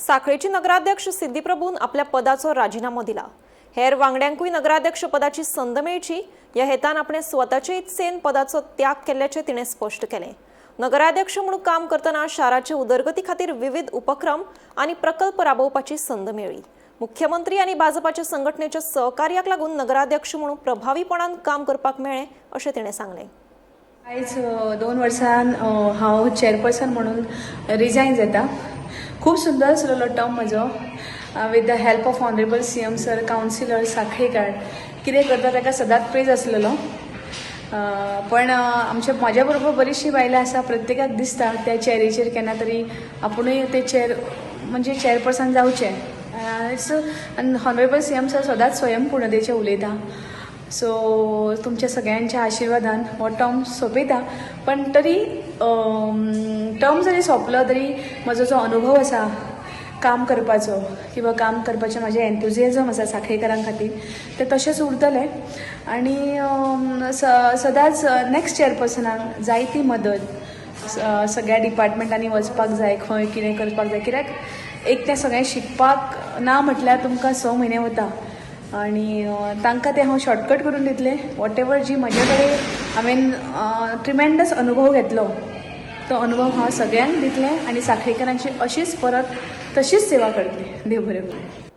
साखळेची नगराध्यक्ष सिद्धी प्रभून आपल्या पदाचो राजीनामो दिला। हेर वांगड्यांकूय नगराध्यक्ष पदाची संद मेळची ह्या हेतान आपणे स्वताचे इत्सेन पदाचो त्याग केल्ल्याचे तिणें स्पष्ट केलें। नगराध्यक्ष म्हणून काम करतना शाराचे उदरगती खातीर विविध उपक्रम आणि प्रकल्प राबोवपाची संद मेळ्ळी। मुख्यमंत्री आणि भाजपाच्या संघटनेच्या सहकार्याक लागून नगराध्यक्ष म्हणून प्रभावीपणान काम करपाक मेळ्ळें अशें तिणें सांगलें। आयज 2 वर्सान हांव चेअरपर्सन म्हणून रिजायन जाता। खूब सुंदर आसलेलो टर्म म्हजो with the help of honourable CM sir, councillor Sakhalekar कितें करता ताका सदांच प्रेज आसलेलो। पण म्हाज्या बरोबर बरीचशीं बायलां आसा, प्रत्येकाक दिसता त्या चॅरीचेर केन्ना तरी आपुणूय ते म्हणजे चेअरपर्सन जावचें। इट्स ऑनरेबल CM सर सदांच स्वयंपूर्णतेचें उलयता। सो तुमच्या सगळ्यांच्या आशिर्वादान हो टर्म सोंपयता। पण तरी टर्म जरी सोंपलो तरी म्हजो जो अनुभव आसा काम करपाचो किंवा काम करपाचें म्हजें एन्थुजियाजम आसा साखळेकारां खातीर तें तशेंच उरतलें। आनी सदांच नेक्स्ट चेअरपर्सनाक जायती मदत सगळ्या डिपार्टमेंटांनी वचपाक जाय, खंय कितें करपाक जाय, कित्याक एक तें सगळें शिकपाक ना म्हटल्यार तुमकां 6 म्हयने वता आनी तांकां तें हांव शॉर्टकट करून दितलें। वॉट एवर जी म्हजे कडेन हांवें ट्रिमेंडस अनुभव घेतलो तो अनुभव हांव सगळ्यांक दितलें आनी साखळेकारांची अशीच परत तशीच सेवा करतलें। देव बरें करूं।